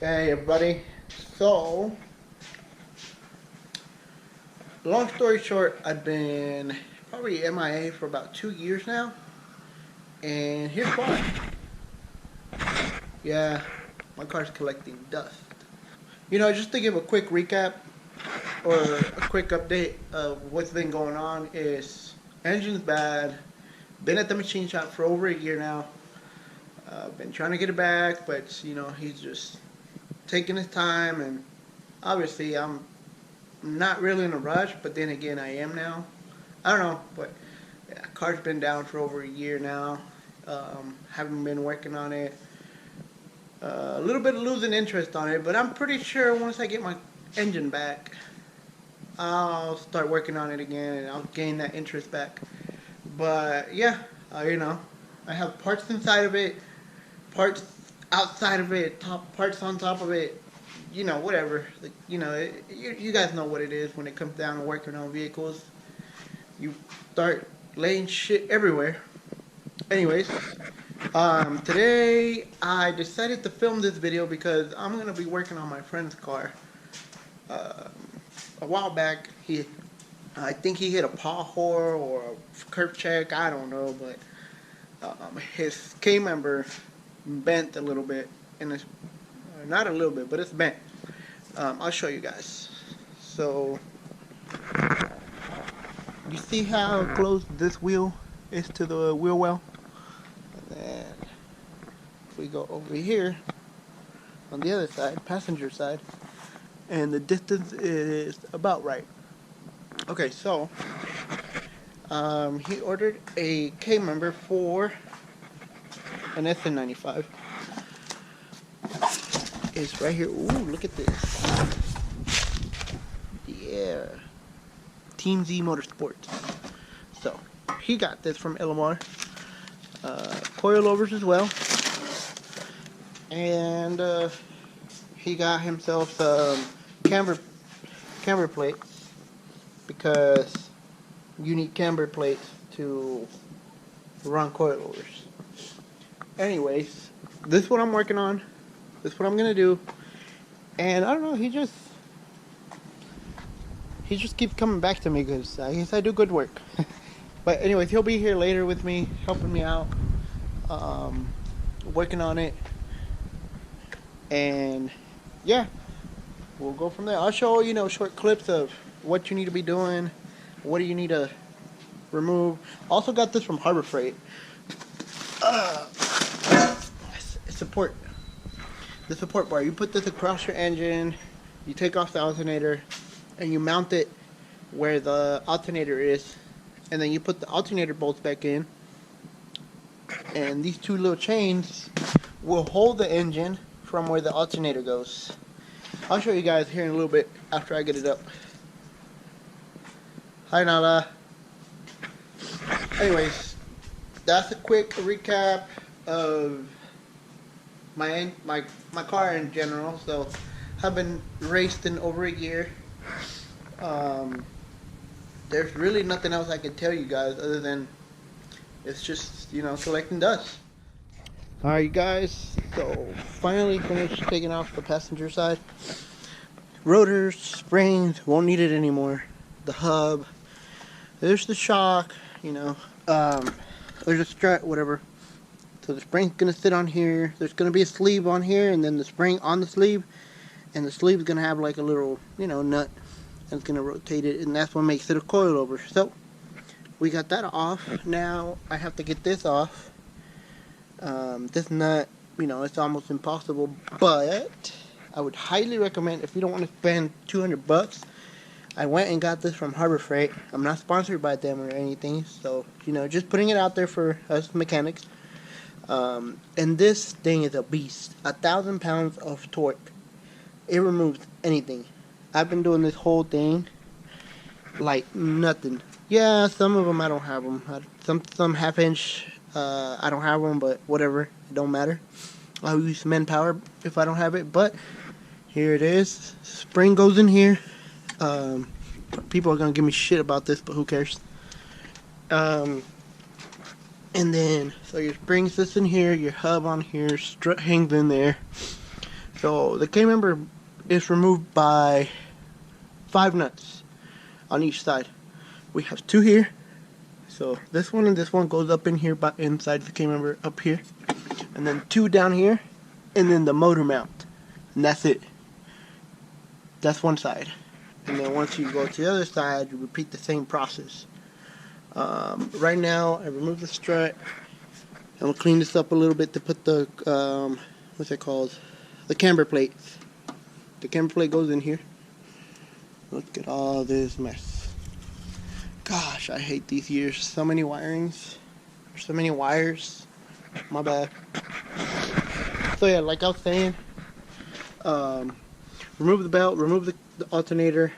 Hey everybody. So, long story short, I've been probably MIA for about 2 years now. And here's why. Yeah, my car's collecting dust. Just to give a quick recap or a quick update of what's been going on is engine's bad. Been at the machine shop for over a year now. Been trying to get it back, but he's just taking his time, and obviously I'm not really in a rush, but then again I am now. I don't know, but yeah, car's been down for over a year now. Haven't been working on it. A little bit of losing interest on it, but I'm pretty sure once I get my engine back, I'll start working on it again and I'll gain that interest back. But yeah, I have parts inside of it, parts outside of it, parts on top of it, whatever. You guys know what it is when it comes down to working on vehicles. You start laying shit everywhere. Anyways, today I decided to film this video because I'm going to be working on my friend's car. A while back, I think he hit a pothole or a curb check, I don't know, but his K-member bent a little bit, and it's not a little bit, but it's bent. I'll show you guys. So, you see how close this wheel is to the wheel well? And then if we go over here on the other side, passenger side, and the distance is about right. Okay, so he ordered a K-member for an SN95. It's right here. Ooh, look at this. Yeah. Team Z Motorsports. So, he got this from LMR. Coilovers as well. And he got himself some camber plates, because you need camber plates to run coilovers. Anyways, this is what I'm working on. This is what I'm gonna do. And I don't know, he just keeps coming back to me because I guess I do good work. But anyways, he'll be here later with me, helping me out, working on it. And yeah, we'll go from there. I'll show short clips of what you need to be doing, what do you need to remove. Also got this from Harbor Freight. The support bar. You put this across your engine, you take off the alternator, and you mount it where the alternator is, and then you put the alternator bolts back in, and these two little chains will hold the engine from where the alternator goes. I'll show you guys here in a little bit after I get it up. Hi Nala. Anyways, that's a quick recap of my car in general. So I've been racing over a year. There's really nothing else I can tell you guys other than it's just collecting dust. Alright you guys, so finally finished taking off the passenger side. Rotors, springs, won't need it anymore. The hub, there's the shock, there's a strut, whatever. So the spring's gonna sit on here. There's gonna be a sleeve on here, and then the spring on the sleeve, and the sleeve is gonna have like a little, nut, and it's gonna rotate it, and that's what makes it a coilover. So we got that off. Now I have to get this off. This nut, it's almost impossible, but I would highly recommend, if you don't want to spend $200. I went and got this from Harbor Freight. I'm not sponsored by them or anything, so just putting it out there for us mechanics. And this thing is a beast. 1,000 pounds of torque. It removes anything. I've been doing this whole thing like nothing. Yeah, some of them I don't have them. Some half-inch I don't have them, but whatever, it don't matter. I'll use manpower if I don't have it. But here it is. Spring goes in here. People are gonna give me shit about this, but who cares? And then so your spring sits in here, your hub on here, strut hangs in there. So the K member is removed by 5 nuts on each side. We have 2 here. So this one and this one goes up in here, but inside the K member up here, and then 2 down here, and then the motor mount, and that's it. That's one side. And then once you go to the other side, you repeat the same process. Right now, I removed the strut. I'm gonna clean this up a little bit to put the what's it called? The camber plate. The camber plate goes in here. Look at all this mess. Gosh, I hate these years. So many wirings. So many wires. My bad. So yeah, like I was saying, remove the belt, remove the alternator,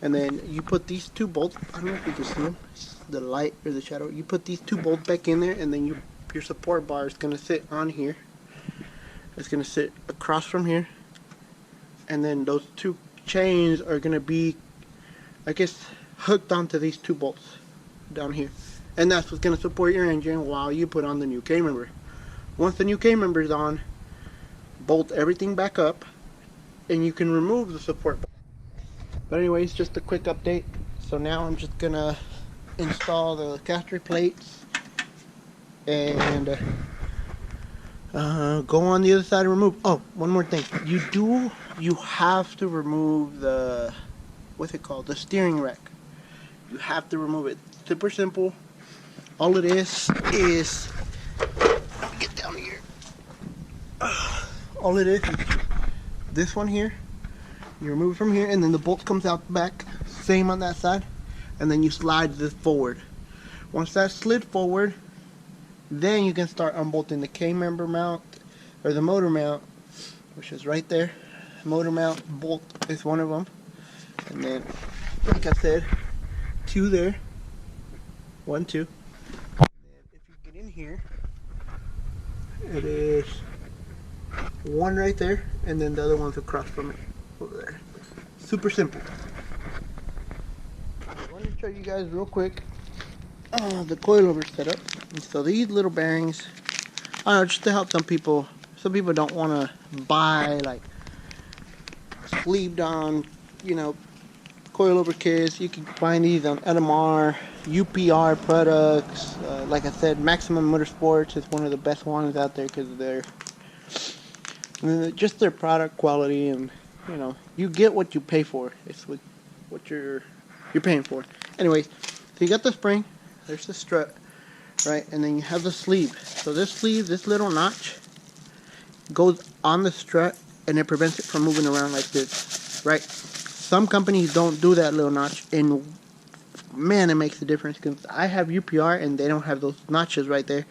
and then you put these 2 bolts. I don't know if you can see them. It's the light or the shadow. You put these 2 bolts back in there, and then your support bar is gonna sit on here. It's gonna sit across from here, and then those 2 chains are gonna be, I guess, hooked onto these 2 bolts down here, and that's what's gonna support your engine while you put on the new K member. Once the new K member is on, bolt everything back up, and you can remove the support bar. But anyways, just a quick update. So now I'm just gonna install the Gastric plates and go on the other side and remove. Oh, one more thing. You have to remove the, what's it called? The steering rack. You have to remove it. Super simple. All it is get down here. All it is this one here. You remove it from here, and then the bolt comes out the back. Same on that side. And then you slide this forward. Once that's slid forward, then you can start unbolting the K member mount, or the motor mount, which is right there. Motor mount bolt is one of them. And then, like I said, 2 there. 1, 2. And if you get in here, it is 1 right there, and then the other one's across from it over there. Super simple. I want to show you guys real quick the coilover setup. And so these little bearings, I don't know, just to help some people. Some people don't want to buy like sleeved on, you know, coilover kits. You can find these on LMR, UPR products. Like I said, Maximum Motorsports is one of the best ones out there because of their just their product quality, and you know, you get what you pay for. It's what you're paying for. Anyways, so you got the spring. There's the strut, right? And then you have the sleeve. So this sleeve, this little notch, goes on the strut, and it prevents it from moving around like this, right? Some companies don't do that little notch, and man, it makes a difference, because I have UPR and they don't have those notches right there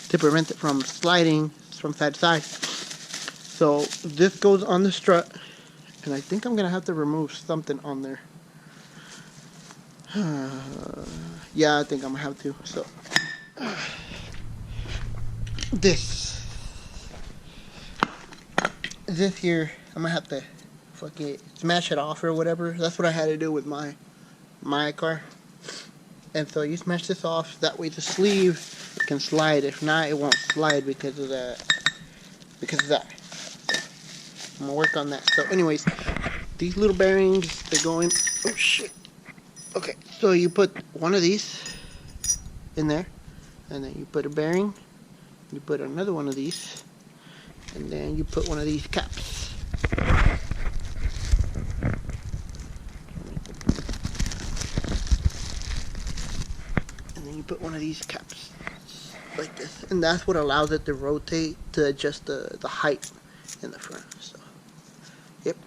to prevent it from sliding from side to side. So this goes on the strut, and I think I'm gonna have to remove something on there. Yeah, I think I'm gonna have to. So this here, I'm gonna have to smash it off or whatever. That's what I had to do with my car. And so you smash this off, that way the sleeve can slide. If not, it won't slide because of that. I'm gonna work on that. So anyways, these little bearings, they go in. Oh shit. Okay, so you put one of these in there, and then you put a bearing, you put another one of these, and then you put one of these caps. And then you put one of these caps like this, and that's what allows it to rotate to adjust the height in the front. So yep,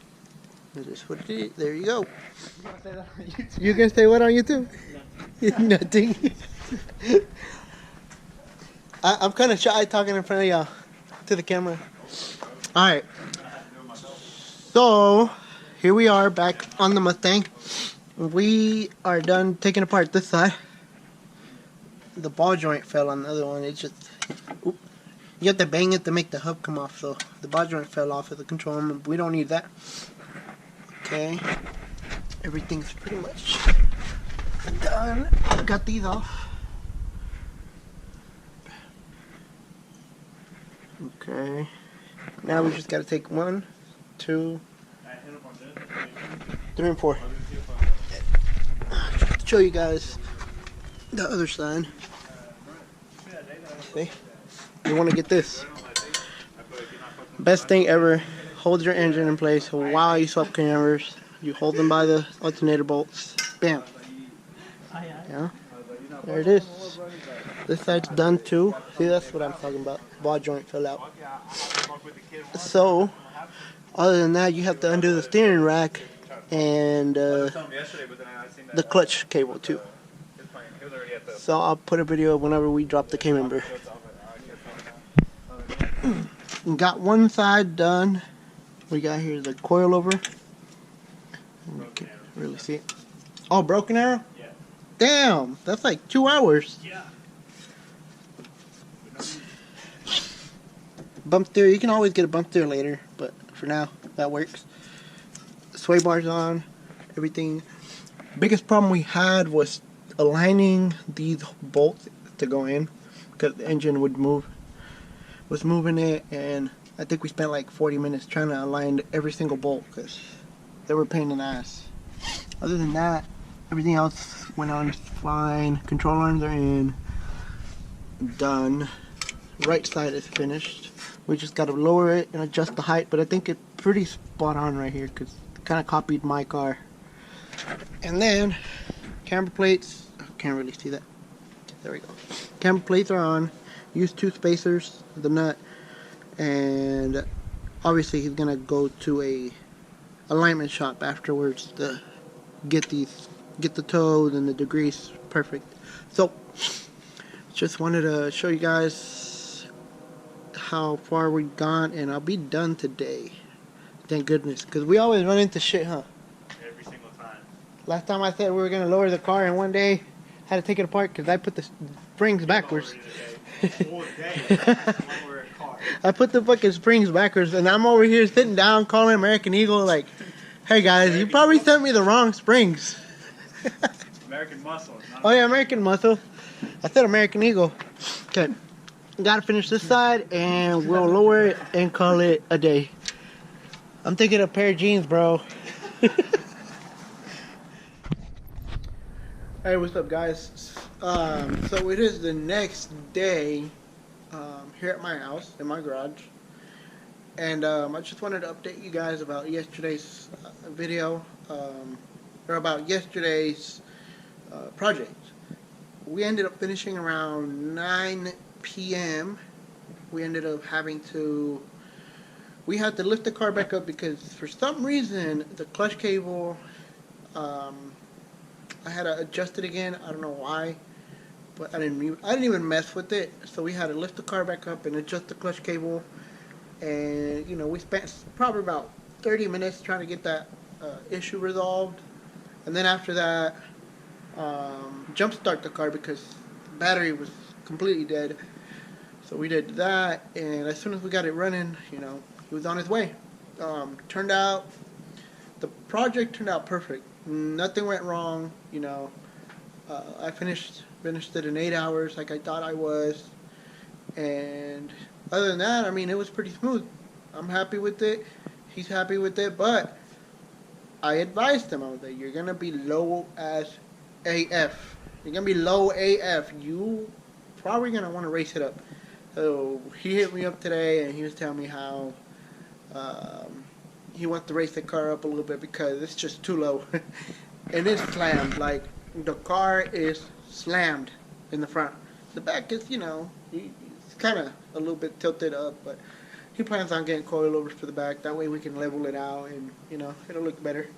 that's just what it is. There you go. You can say what on YouTube? Nothing. I'm kind of shy talking in front of y'all to the camera. Alright, so here we are back on the Mustang. We are done taking apart this side. The ball joint fell on the other one. It just, you have to bang it to make the hub come off. So the ball joint fell off of the control arm. We don't need that. Okay, everything's pretty much done. I got these off. Okay, now we just got to take one 2, 3, and 4. To show you guys the other side. See? You want to get this. Best thing ever. Hold your engine in place while you swap coilovers. You hold them by the alternator bolts. Bam. Yeah. There it is. This side's done too. See, that's what I'm talking about. Ball joint fell out. So, other than that, you have to undo the steering rack and the clutch cable too. So I'll put a video whenever we drop the K-member. Got one side done. We got here the coilover. You can really see it. Oh, broken arrow? Yeah. Damn, that's like 2 hours. Yeah. Bump steer, you can always get a bump steer later, but for now, that works. Sway bars on, everything. Biggest problem we had was aligning these bolts to go in, because the engine would move. Was moving it, and I think we spent like 40 minutes trying to align every single bolt, because they were a pain in the ass. Other than that, everything else went on fine. Control arms are in. Done. Right side is finished. We just got to lower it and adjust the height, but I think it's pretty spot on right here because it kind of copied my car. And then camber plates, can't really see that. There we go. Camber plates are on. Use 2 spacers, the nut, and obviously he's gonna go to a alignment shop afterwards to get the toes and the degrees perfect. So just wanted to show you guys how far we've gone, and I'll be done today. Thank goodness, because we always run into shit, huh? Every single time. Last time I said we were gonna lower the car, and one day had to take it apart because I put the springs backwards. I put the fucking springs backwards, and I'm over here sitting down calling American Eagle like, hey guys, you probably sent me the wrong springs. American Muscle. Oh yeah, American Muscle. I said American Eagle. Okay, gotta finish this side, and we'll lower it and call it a day. I'm thinking a pair of jeans, bro. Hey, what's up, guys? So it is the next day here at my house, in my garage. And I just wanted to update you guys about yesterday's video, or about yesterday's project. We ended up finishing around 9 p.m. We ended up having to, we had to lift the car back up because for some reason the clutch cable, I had to adjust it again. I don't know why, but I didn't even mess with it. So we had to lift the car back up and adjust the clutch cable. And you know, we spent probably about 30 minutes trying to get that issue resolved. And then after that, jump start the car because the battery was completely dead. So we did that, and as soon as we got it running, you know, he was on his way. The project turned out perfect. Nothing went wrong, you know. I finished it in 8 hours like I thought I was. And other than that, I mean, it was pretty smooth. I'm happy with it. He's happy with it, but I advised him, I was like, you're going to be low as AF. You're going to be low AF. You probably going to want to race it up. So he hit me up today, and he was telling me how he wants to race the car up a little bit because it's just too low. And it's slammed. Like, the car is slammed in the front. The back is, you know, it's kind of a little bit tilted up, but he plans on getting coilovers for the back. That way we can level it out and, you know, it'll look better.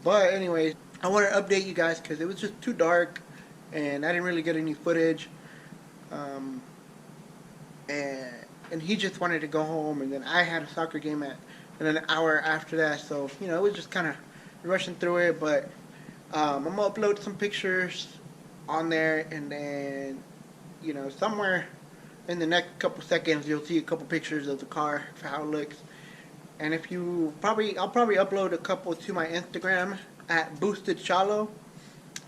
But anyways, I want to update you guys because it was just too dark and I didn't really get any footage. And he just wanted to go home, and then I had a soccer game in an hour after that, so you know, it was just kind of rushing through it. But I'm gonna upload some pictures on there, and then, you know, somewhere in the next couple seconds you'll see a couple pictures of the car for how it looks. And if you I'll probably upload a couple to my Instagram at Boosted Shallow.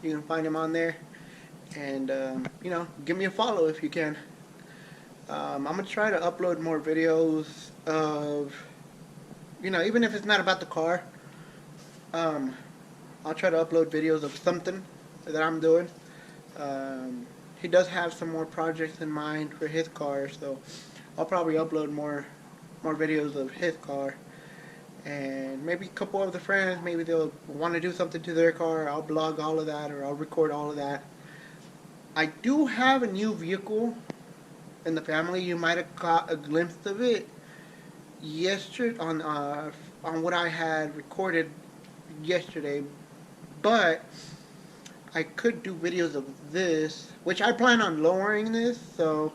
You can find him on there, and you know, give me a follow if you can. I'm gonna try to upload more videos of even if it's not about the car, I'll try to upload videos of something that I'm doing. He does have some more projects in mind for his car, so I'll probably upload more videos of his car. And maybe a couple of the friends, maybe they'll want to do something to their car. I'll blog all of that, or I'll record all of that. I do have a new vehicle in the family. You might have caught a glimpse of it yesterday on what I had recorded yesterday. But I could do videos of this, which I plan on lowering this. So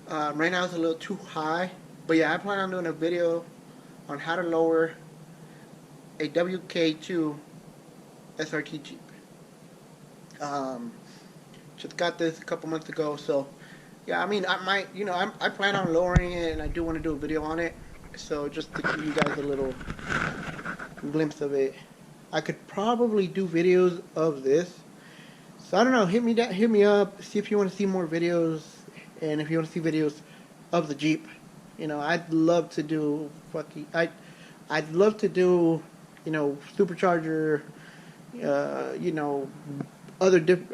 right now it's a little too high. But yeah, I plan on doing a video on how to lower a WK2 SRT Jeep. Just got this a couple months ago, so yeah, I mean, I might, I plan on lowering it, and I do want to do a video on it. So just to give you guys a little glimpse of it, I could probably do videos of this. So I don't know, hit me up, see if you want to see more videos, and if you want to see videos of the Jeep. I'd love to do I'd love to do, supercharger,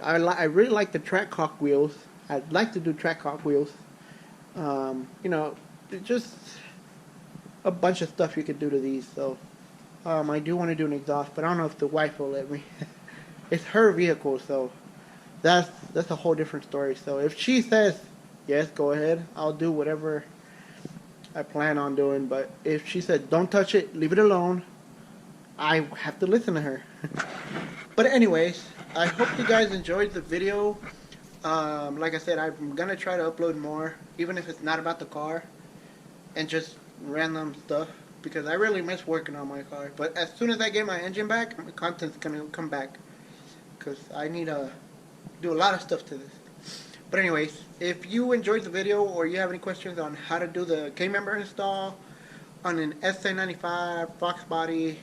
I really like the track hawk wheels. I'd like to do track hawk wheels. Just a bunch of stuff you could do to these. So I do want to do an exhaust, but I don't know if the wife will let me. It's her vehicle, so that's a whole different story. So if she says yes, go ahead, I'll do whatever I plan on doing. But if she said don't touch it, leave it alone, I have to listen to her. But anyways, I hope you guys enjoyed the video. Like I said, I'm gonna try to upload more, even if it's not about the car and just random stuff, because I really miss working on my car. But as soon as I get my engine back, my content's gonna come back, because I need to do a lot of stuff to this. But anyways, if you enjoyed the video, or you have any questions on how to do the K-member install on an S1095 Fox body,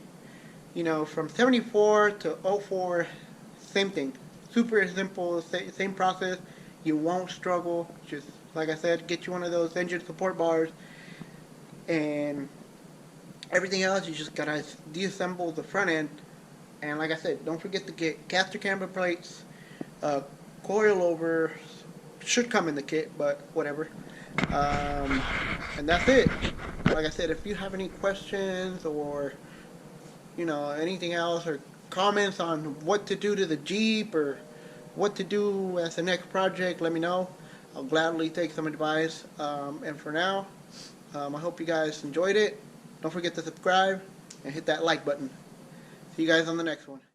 from 74 to 04, same thing. Super simple, same process. You won't struggle. Just, like I said, get you one of those engine support bars, and everything else, you just gotta deassemble the front end. And like I said, don't forget to get Gastric camber plates, coilovers. Should come in the kit, but whatever. And that's it. Like I said, if you have any questions, or anything else, or comments on what to do to the Jeep, or what to do as the next project, let me know. I'll gladly take some advice. And for now, I hope you guys enjoyed it. Don't forget to subscribe and hit that like button. See you guys on the next one.